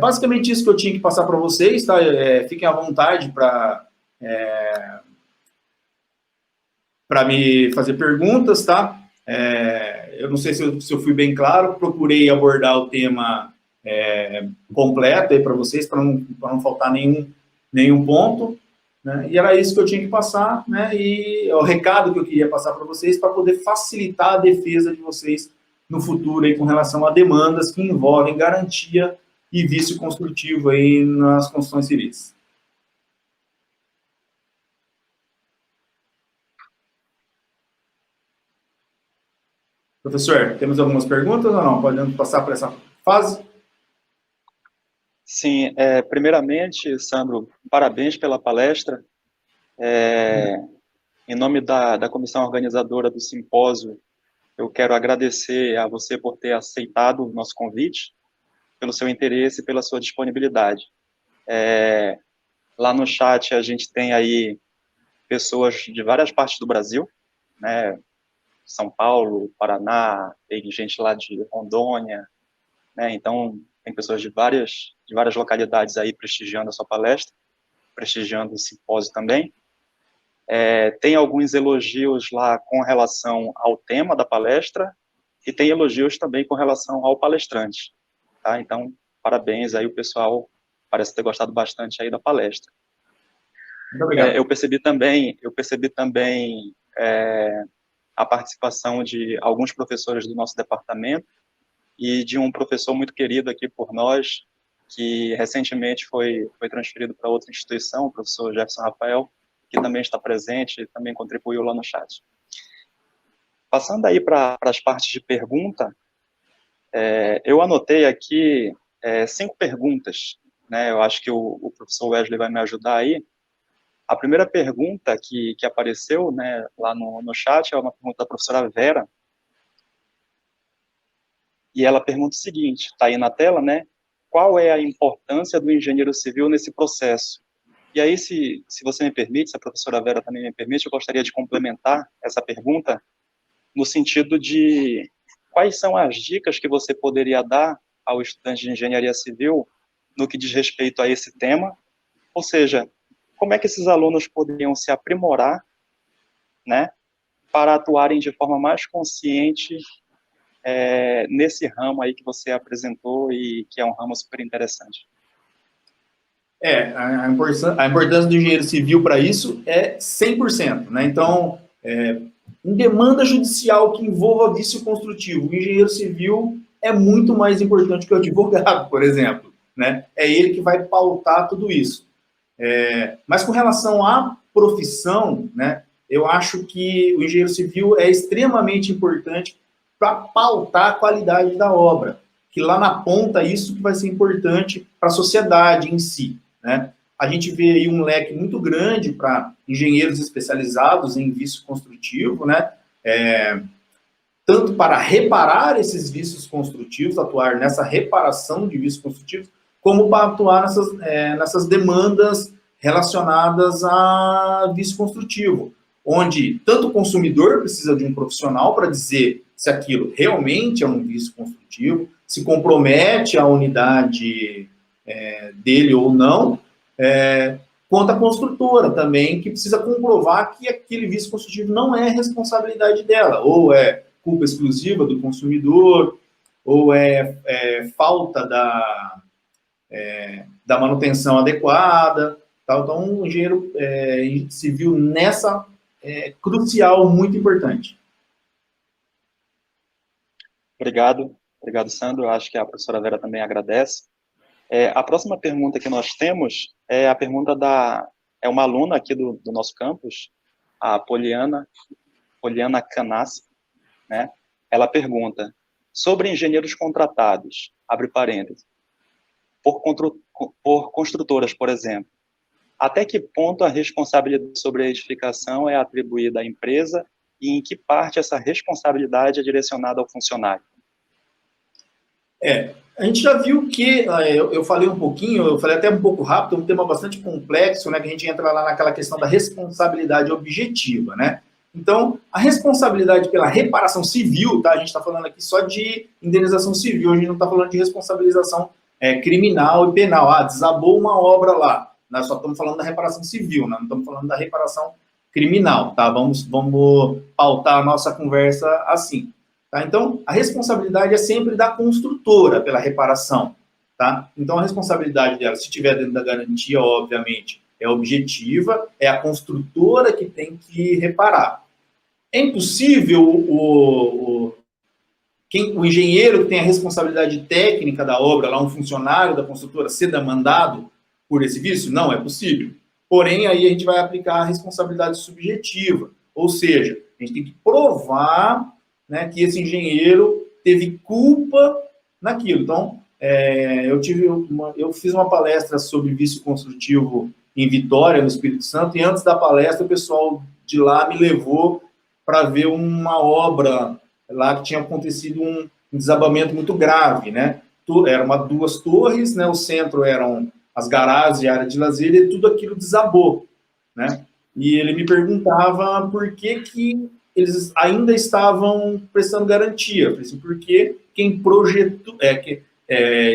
Basicamente isso que eu tinha que passar para vocês, tá? Fiquem à vontade para me fazer perguntas, tá? Eu não sei se eu fui bem claro, procurei abordar o tema completo aí para vocês, para não faltar nenhum ponto, né? E era isso que eu tinha que passar, né? E o recado que eu queria passar para vocês para poder facilitar a defesa de vocês no futuro aí com relação a demandas que envolvem garantia e vício construtivo aí nas construções civis. Professor, temos algumas perguntas ou não? Podemos passar por essa fase? Sim, primeiramente, Sandro, parabéns pela palestra. Em nome da comissão organizadora do simpósio, eu quero agradecer a você por ter aceitado o nosso convite, pelo seu interesse e pela sua disponibilidade. Lá no chat a gente tem aí pessoas de várias partes do Brasil, né? São Paulo, Paraná, tem gente lá de Rondônia, né? Então tem pessoas de várias localidades aí prestigiando a sua palestra, prestigiando o simpósio também. Tem alguns elogios lá com relação ao tema da palestra e tem elogios também com relação ao palestrante, tá? Então, parabéns aí, o pessoal parece ter gostado bastante aí da palestra. Muito obrigado. Eu percebi também a participação de alguns professores do nosso departamento e de um professor muito querido aqui por nós, que recentemente foi transferido para outra instituição, o professor Jefferson Rafael, que também está presente e também contribuiu lá no chat. Passando aí para as partes de pergunta, eu anotei aqui 5 perguntas, né? Eu acho que o professor Wesley vai me ajudar aí. A primeira pergunta que apareceu, né, lá no chat é uma pergunta da professora Vera, e ela pergunta o seguinte, está aí na tela, né? Qual é a importância do engenheiro civil nesse processo? E aí, se você me permite, se a professora Vera também me permite, eu gostaria de complementar essa pergunta no sentido de quais são as dicas que você poderia dar ao estudante de engenharia civil no que diz respeito a esse tema, ou seja, como é que esses alunos poderiam se aprimorar, né, para atuarem de forma mais consciente nesse ramo aí que você apresentou e que é um ramo super interessante. A importância do engenheiro civil para isso é 100%, né? Então, em demanda judicial que envolva vício construtivo, o engenheiro civil é muito mais importante que o advogado, por exemplo, né? É ele que vai pautar tudo isso. Mas com relação à profissão, né, eu acho que o engenheiro civil é extremamente importante para pautar a qualidade da obra, que lá na ponta isso que vai ser importante para a sociedade em si, né? A gente vê aí um leque muito grande para engenheiros especializados em vício construtivo, né? Tanto para reparar esses vícios construtivos, atuar nessa reparação de vícios construtivos, como para atuar nessas demandas relacionadas a vício construtivo, onde tanto o consumidor precisa de um profissional para dizer se aquilo realmente é um vício construtivo, se compromete a unidade dele ou não, quanto a construtora também, que precisa comprovar que aquele vício construtivo não é responsabilidade dela, ou é culpa exclusiva do consumidor, ou falta da manutenção adequada. Tal. Então, o engenheiro civil nessa é crucial, muito importante. Obrigado, Sandro. Acho que a professora Vera também agradece. A próxima pergunta que nós temos é a pergunta é uma aluna aqui do nosso campus, a Poliana Canassi, né? Ela pergunta sobre engenheiros contratados, abre parênteses, por construtoras, por exemplo. Até que ponto a responsabilidade sobre a edificação é atribuída à empresa e em que parte essa responsabilidade é direcionada ao funcionário? A gente já viu que, eu falei um pouquinho, eu falei até um pouco rápido, é um tema bastante complexo, né, que a gente entra lá naquela questão da responsabilidade objetiva, né? Então, a responsabilidade pela reparação civil, tá? A gente está falando aqui só de indenização civil, a gente não está falando de responsabilização criminal e penal. Desabou uma obra lá, nós só estamos falando da reparação civil, né? Não estamos falando da reparação criminal, tá? Vamos pautar a nossa conversa assim. Tá? Então, a responsabilidade é sempre da construtora pela reparação. Tá? Então, a responsabilidade dela, se estiver dentro da garantia, obviamente, é objetiva, é a construtora que tem que reparar. É impossível o engenheiro que tem a responsabilidade técnica da obra, lá um funcionário da construtora, ser demandado por esse vício? Não, é possível. Porém, aí a gente vai aplicar a responsabilidade subjetiva, ou seja, a gente tem que provar, né, que esse engenheiro teve culpa naquilo. Então, eu fiz uma palestra sobre vício construtivo em Vitória, no Espírito Santo, e antes da palestra o pessoal de lá me levou para ver uma obra lá que tinha acontecido um desabamento muito grave, né? Eram duas torres, né? O centro eram as garagens e a área de lazer, e tudo aquilo desabou, né? E ele me perguntava por que eles ainda estavam prestando garantia. Eu falei assim, porque quem projetou,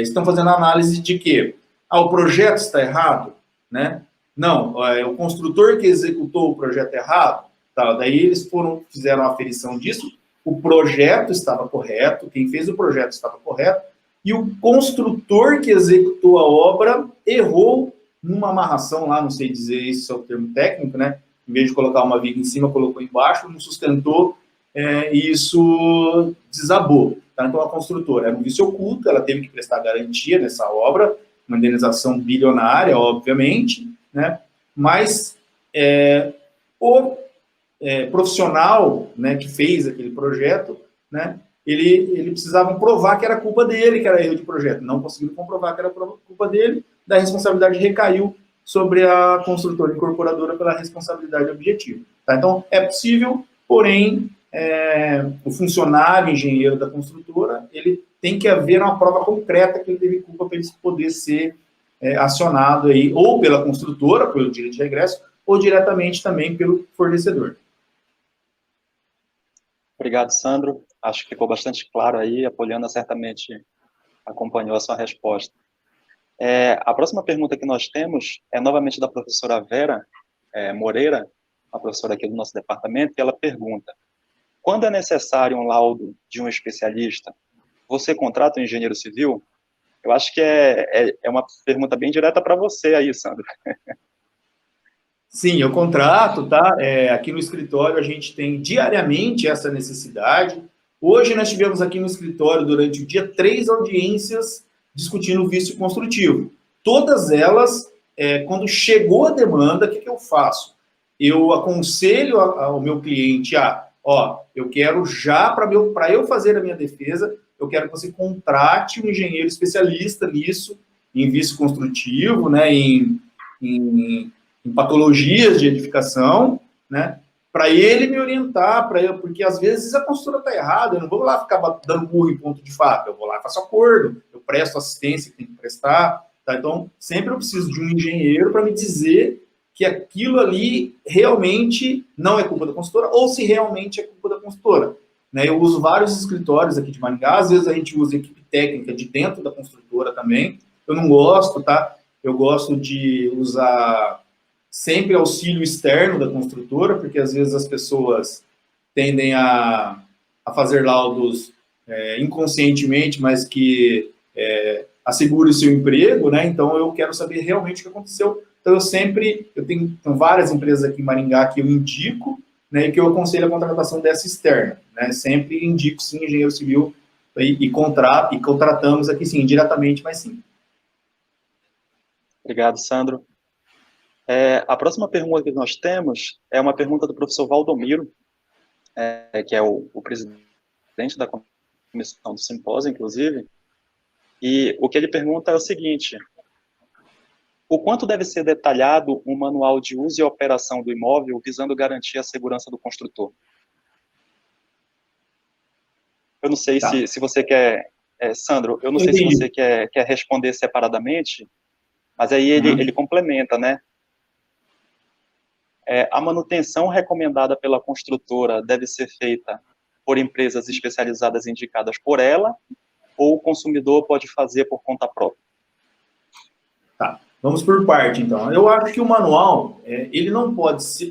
estão fazendo análise de que o projeto está errado, né? Não, o construtor que executou o projeto errado, tá? Daí eles fizeram a aferição disso, o projeto estava correto, quem fez o projeto estava correto, e o construtor que executou a obra errou numa amarração lá, não sei dizer isso é o termo técnico, né? Em vez de colocar uma viga em cima, colocou embaixo, não sustentou, e isso desabou. Tá? Então, a construtora era um vício oculto, ela teve que prestar garantia nessa obra, uma indenização bilionária, obviamente, né? Mas o profissional, né, que fez aquele projeto, né, ele precisava provar que era culpa dele, que era erro de projeto. Não conseguiu comprovar que era culpa dele, da responsabilidade recaiu sobre a construtora incorporadora pela responsabilidade objetiva. Tá? Então, é possível, porém, o funcionário, engenheiro da construtora, ele tem que haver uma prova concreta que ele teve culpa para ele poder ser acionado aí, ou pela construtora, pelo direito de regresso, ou diretamente também pelo fornecedor. Obrigado, Sandro. Acho que ficou bastante claro aí. A Poliana certamente acompanhou a sua resposta. A próxima pergunta que nós temos é novamente da professora Vera Moreira, uma professora aqui do nosso departamento, e ela pergunta: quando é necessário um laudo de um especialista, você contrata um engenheiro civil? Eu acho que é uma pergunta bem direta para você aí, Sandro. Sim, eu contrato, tá? Aqui no escritório a gente tem diariamente essa necessidade. Hoje nós tivemos aqui no escritório, durante o dia, 3 audiências discutindo o vício construtivo. Todas elas, quando chegou a demanda, o que eu faço? Eu aconselho ao meu cliente eu quero já, para eu fazer a minha defesa, eu quero que você contrate um engenheiro especialista nisso, em vício construtivo, né, em patologias de edificação, né, para ele me orientar, porque às vezes a construtora está errada, eu não vou lá ficar dando burro em ponto de faca, eu vou lá e faço acordo, eu presto assistência que tem que prestar, tá? Então, sempre eu preciso de um engenheiro para me dizer que aquilo ali realmente não é culpa da construtora, ou se realmente é culpa da construtora. Né? Eu uso vários escritórios aqui de Maringá, às vezes a gente usa equipe técnica de dentro da construtora também, eu não gosto, tá? Eu gosto de usar sempre auxílio externo da construtora, porque às vezes as pessoas tendem a fazer laudos inconscientemente, mas que assegure o seu emprego, né? Então eu quero saber realmente o que aconteceu. Então eu tenho várias empresas aqui em Maringá que eu indico, né, e que eu aconselho a contratação dessa externa, né? Sempre indico sim engenheiro civil e contratamos aqui sim, diretamente, mas sim. Obrigado, Sandro. A próxima pergunta que nós temos é uma pergunta do professor Valdomiro, que é o presidente da comissão do simpósio, inclusive, e o que ele pergunta é o seguinte: o quanto deve ser detalhado um manual de uso e operação do imóvel visando garantir a segurança do construtor? Eu não sei se você quer, Sandro, eu não sei se você quer responder separadamente, mas aí ele complementa, né? A manutenção recomendada pela construtora deve ser feita por empresas especializadas indicadas por ela, ou o consumidor pode fazer por conta própria? Tá, vamos por parte, então. Eu acho que o manual, ele não pode ser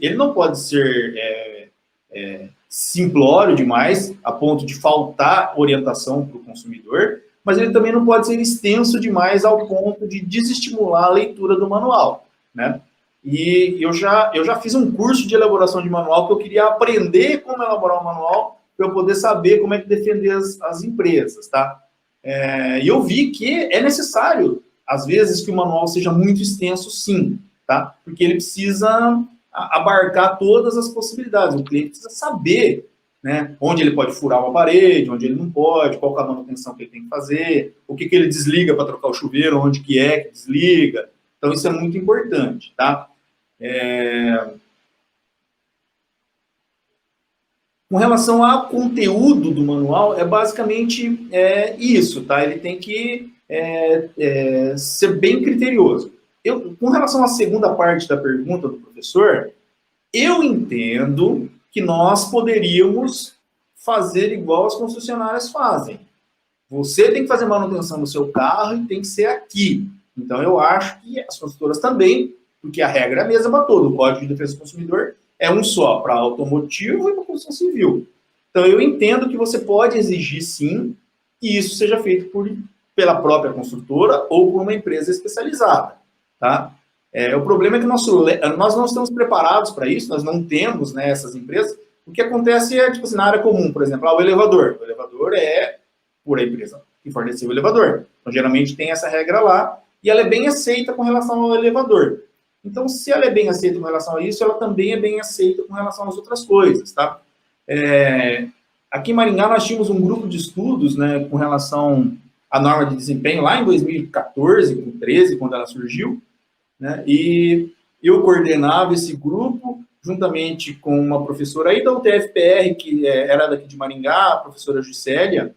simplório demais, a ponto de faltar orientação para o consumidor, mas ele também não pode ser extenso demais ao ponto de desestimular a leitura do manual, né? E eu já fiz um curso de elaboração de manual, que eu queria aprender como elaborar um manual para eu poder saber como é que defender as empresas, tá? E eu vi que é necessário, às vezes, que o manual seja muito extenso, sim, tá? Porque ele precisa abarcar todas as possibilidades. O cliente precisa saber, né? Onde ele pode furar uma parede, onde ele não pode, qual é a manutenção que ele tem que fazer, o que ele desliga para trocar o chuveiro, onde que desliga. Então, isso é muito importante, tá? Com relação ao conteúdo do manual, é basicamente isso, tá? Ele tem que ser bem criterioso. Com relação à segunda parte da pergunta do professor, eu entendo que nós poderíamos fazer igual as concessionárias fazem. Você tem que fazer manutenção do seu carro e tem que ser aqui. Então, eu acho que as construtoras também, porque a regra é a mesma para todo. O Código de Defesa do Consumidor é um só para automotivo e para construção civil. Então, eu entendo que você pode exigir, sim, que isso seja feito pela própria construtora ou por uma empresa especializada, tá? O problema é que nós não estamos preparados para isso, nós não temos, né, essas empresas. O que acontece é, tipo assim, na área comum, por exemplo, o elevador. O elevador é por a empresa que forneceu o elevador. Então, geralmente tem essa regra lá, e ela é bem aceita com relação ao elevador. Então, se ela é bem aceita com relação a isso, ela também é bem aceita com relação às outras coisas, tá? Aqui em Maringá, nós tínhamos um grupo de estudos, né, com relação à norma de desempenho, lá em 2014, 2013, quando ela surgiu, né, e eu coordenava esse grupo, juntamente com uma professora aí da UTFPR, que era daqui de Maringá, a professora Juscelia,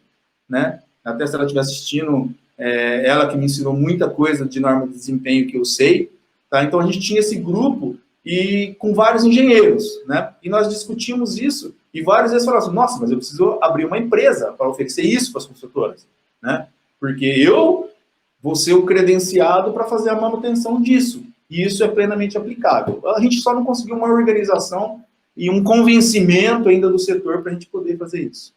né, até se ela estiver assistindo, ela que me ensinou muita coisa de norma de desempenho que eu sei, tá? Então, a gente tinha esse grupo e com vários engenheiros, né? E nós discutimos isso e várias vezes falaram assim, nossa, mas eu preciso abrir uma empresa para oferecer isso para as construtoras, né? Porque eu vou ser o credenciado para fazer a manutenção disso. E isso é plenamente aplicável. A gente só não conseguiu uma organização e um convencimento ainda do setor para a gente poder fazer isso.